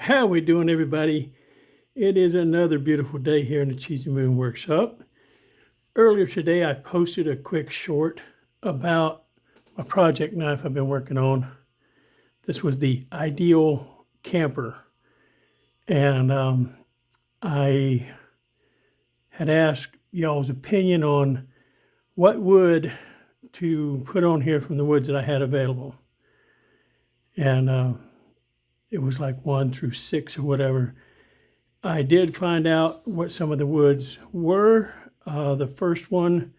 How we doing, everybody? It is another beautiful day here in the Cheesy Moon Workshop. Earlier today, I posted a quick short about a project knife I've been working on. This was the Ideal Camper. And I had asked y'all's opinion on what wood to put on here from the woods that I had available. And it was like 1 through 6 or whatever. I did find out what some of the woods were. The first one,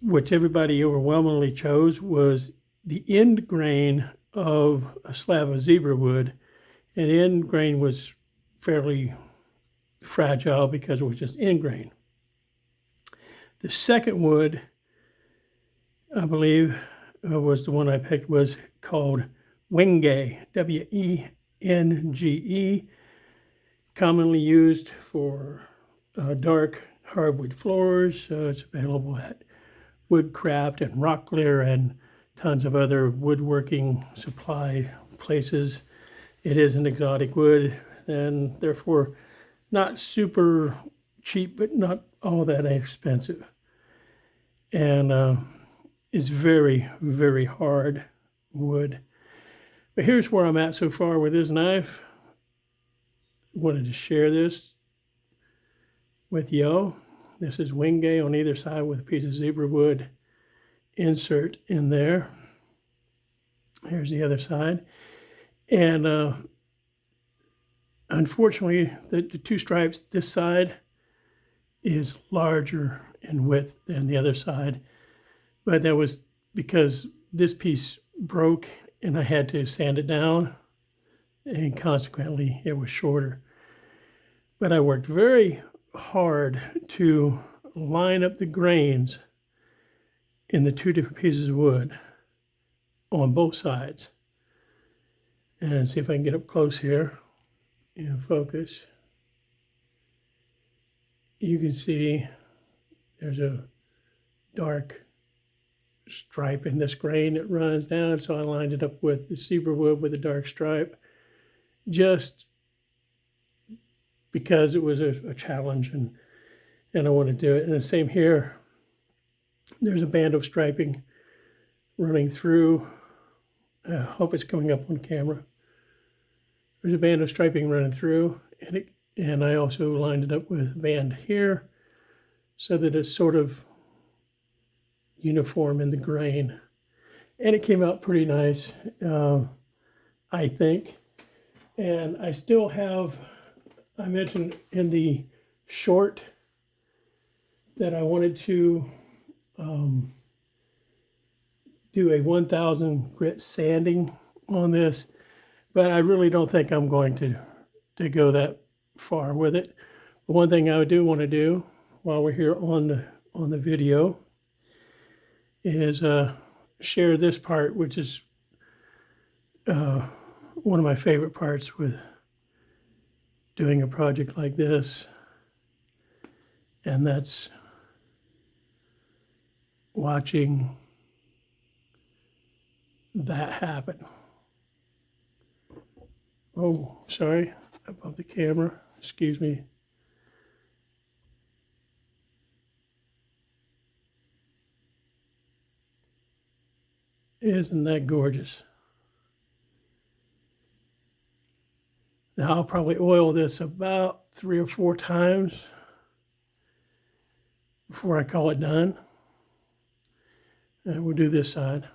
which everybody overwhelmingly chose, was the end grain of a slab of zebra wood. And the end grain was fairly fragile because it was just end grain. The second wood, I believe, was the one I picked, was called Wenge, W-E-N-G-E, commonly used for dark hardwood floors. It's available at Woodcraft and Rockler and tons of other woodworking supply places. It is an exotic wood and therefore not super cheap, but not all that expensive. And it's very, very hard wood. But here's where I'm at so far with this knife. Wanted to share this with y'all. This is Wenge on either side with a piece of zebra wood insert in there. Here's the other side. And unfortunately, the two stripes, this side is larger in width than the other side. But that was because this piece broke and I had to sand it down, and consequently it was shorter. But I worked very hard to line up the grains in the two different pieces of wood on both sides. And see if I can get up close here and focus. You can see there's a dark stripe in this grain that runs down, so I lined it up with the zebra wood with a dark stripe, just because it was a challenge and I want to do it. And the same here, there's a band of striping running through. I hope it's coming up on camera. There's a band of striping running through, and I also lined it up with a band here so that it's sort of uniform in the grain. And it came out pretty nice, I think. And I still have, I mentioned in the short that I wanted to do a 1000 grit sanding on this, but I really don't think I'm going to go that far with it. But one thing I do want to do while we're here on the video is share this part, which is one of my favorite parts with doing a project like this, and that's watching that happen. Oh, sorry, I bumped the camera, excuse me. Isn't that gorgeous? Now I'll probably oil this about 3 or 4 times before I call it done. And we'll do this side.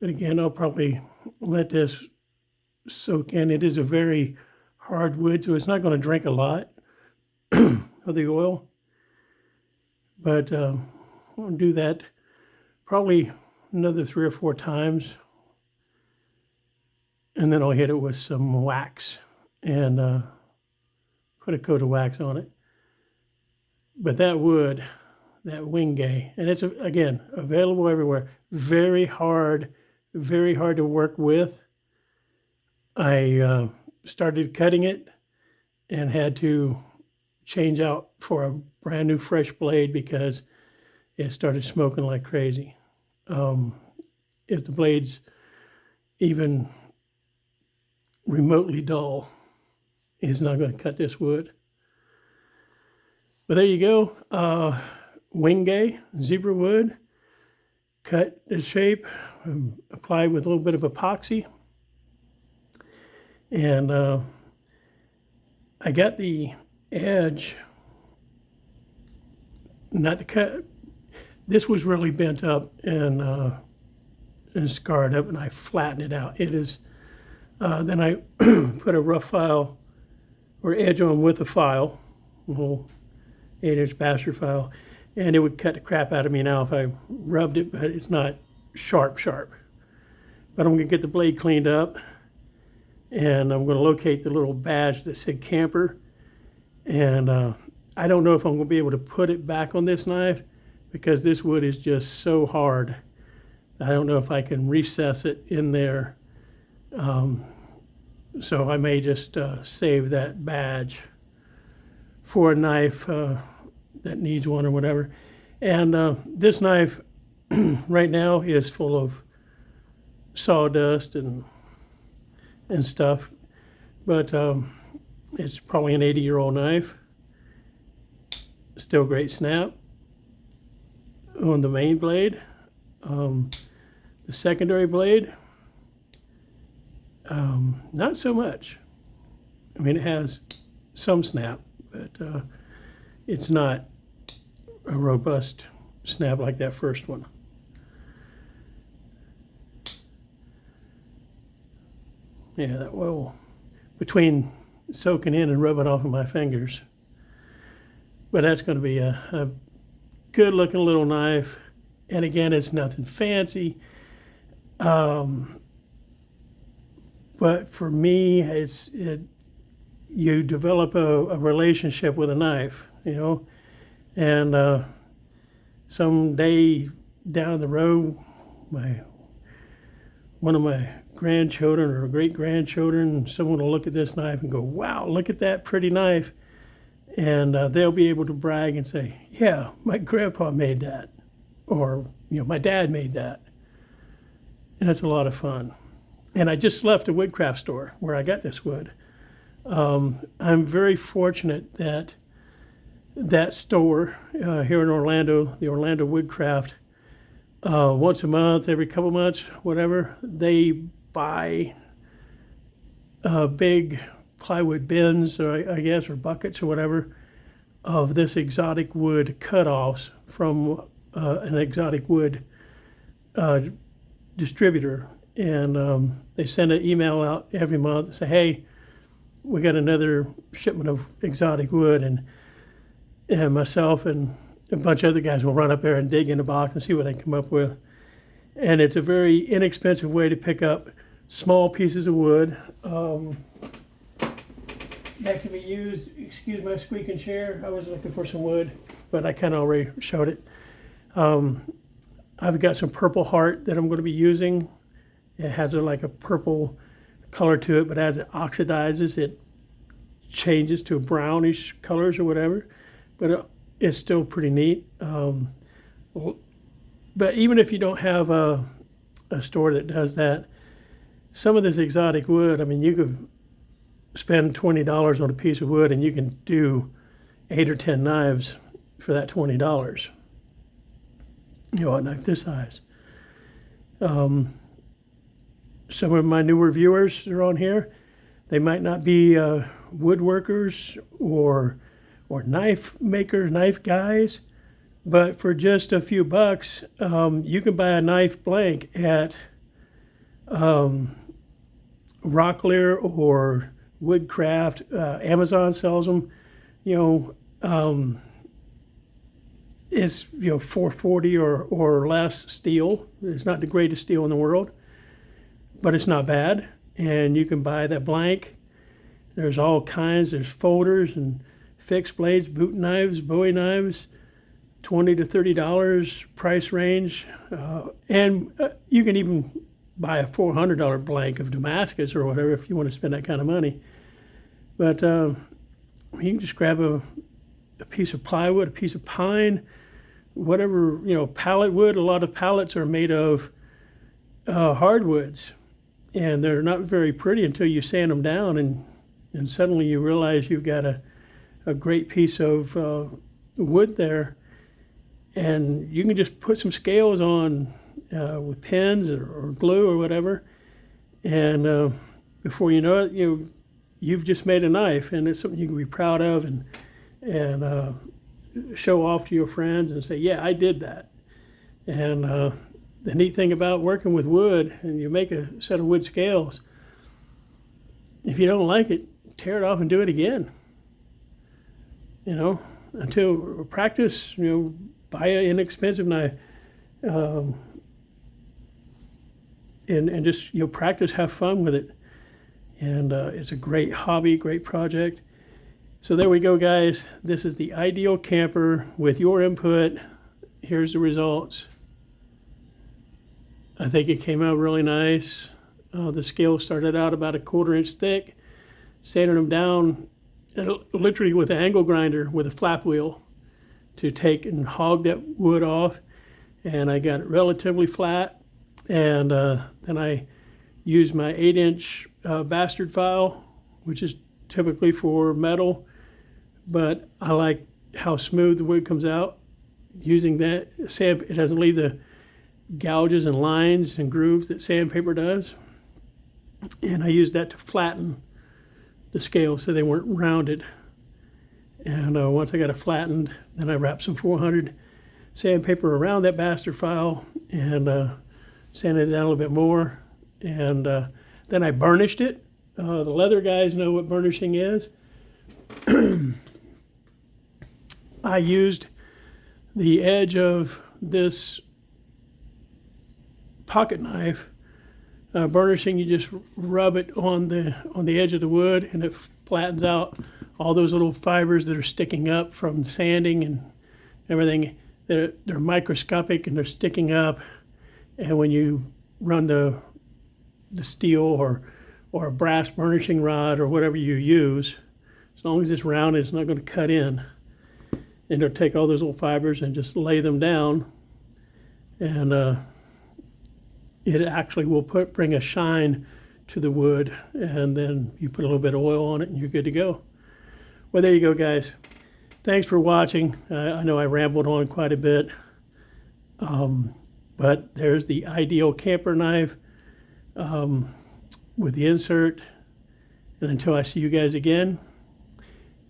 But again, I'll probably let this soak in. It is a very hard wood, so it's not going to drink a lot of the oil. But I'll do that probably another 3 or 4 times. And then I'll hit it with some wax and put a coat of wax on it. But that wood, that Wingay, and it's again available everywhere. Very hard to work with. I started cutting it and had to change out for a brand new fresh blade because it started smoking like crazy. If the blade's even remotely dull, it's not going to cut this wood. But there you go. Wingay zebra wood, cut the shape, applied with a little bit of epoxy. And I got the edge, not to cut. This was really bent up and scarred up, and I flattened it out. It is. Then I put a rough file or edge on with a file, a little 8-inch bastard file, and it would cut the crap out of me now if I rubbed it, but it's not sharp. But I'm gonna get the blade cleaned up, and I'm gonna locate the little badge that said camper, and I don't know if I'm gonna be able to put it back on this knife because this wood is just so hard. I don't know if I can recess it in there. So I may just save that badge for a knife that needs one or whatever. And this knife right now is full of sawdust and stuff, but it's probably an 80-year-old knife. Still great snap on the main blade. The secondary blade, not so much. I mean, it has some snap, but it's not a robust snap like that first one. Yeah, that will, between soaking in and rubbing off of my fingers. But that's going to be a good looking little knife. And again, it's nothing fancy. But for me, you develop a relationship with a knife, you know, and someday down the road, one of my grandchildren or great-grandchildren, someone will look at this knife and go, wow, look at that pretty knife. And they'll be able to brag and say, yeah, my grandpa made that. Or, you know, my dad made that. And that's a lot of fun. And I just left a woodcraft store where I got this wood. I'm very fortunate that that store here in Orlando, the Orlando Woodcraft, once a month, every couple months, whatever, they buy big plywood bins, or I guess, or buckets or whatever, of this exotic wood cutoffs from an exotic wood distributor. And they send an email out every month and say, hey, we got another shipment of exotic wood, and myself and a bunch of other guys will run up there and dig in the box and see what they come up with. And it's a very inexpensive way to pick up small pieces of wood that can be used. Excuse my squeaking chair. I was looking for some wood, but I kind of already showed it. I've got some purple heart that I'm going to be using. It has like a purple color to it, but as it oxidizes, it changes to brownish colors or whatever. But it's still pretty neat. But even if you don't have a store that does that, some of this exotic wood, I mean, you could spend $20 on a piece of wood and you can do 8 or 10 knives for that $20. You know, a knife this size. Some of my newer viewers are on here. They might not be woodworkers or knife makers, knife guys, but for just a few bucks, you can buy a knife blank at Rocklear or Woodcraft. Amazon sells them. You know, it's $4.40 or less steel. It's not the greatest steel in the world, but it's not bad. And you can buy that blank. There's all kinds. There's folders and fixed blades, boot knives, Bowie knives, $20 to $30 price range, and you can even buy a $400 blank of Damascus or whatever if you want to spend that kind of money. But you can just grab a piece of plywood, a piece of pine, whatever, pallet wood. A lot of pallets are made of hardwoods, and they're not very pretty until you sand them down, and suddenly you realize you've got a great piece of wood there, and you can just put some scales on with pins or glue or whatever, and before you know it, you've just made a knife, and it's something you can be proud of and show off to your friends and say, yeah, I did that. And the neat thing about working with wood, and you make a set of wood scales, if you don't like it, tear it off and do it again. Until practice, buy an inexpensive knife, and just practice, have fun with it, and it's a great hobby, great project. So there we go, guys. This is the ideal camper with your input. Here's the results. I think it came out really nice. The scale started out about a 1/4 inch thick, sanding them down literally with an angle grinder with a flap wheel to take and hog that wood off, and I got it relatively flat, and then I used my 8-inch bastard file, which is typically for metal, but I like how smooth the wood comes out using that sand. It doesn't leave the gouges and lines and grooves that sandpaper does, and I used that to flatten the scales so they weren't rounded. And once I got it flattened, then I wrapped some 400 sandpaper around that bastard file and sanded it down a little bit more, and then I burnished it. The leather guys know what burnishing is. I used the edge of this pocket knife. Burnishing, you just rub it on the edge of the wood, and it flattens out all those little fibers that are sticking up from sanding and everything. They're microscopic and they're sticking up, and when you run the steel or a brass burnishing rod or whatever you use, as long as it's round, it's not going to cut in. And it'll take all those little fibers and just lay them down, and it actually will bring a shine to the wood, and then you put a little bit of oil on it and you're good to go. Well, there you go, guys. Thanks for watching. I know I rambled on quite a bit, but there's the ideal camper knife with the insert. And until I see you guys again,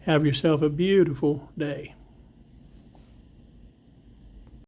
have yourself a beautiful day.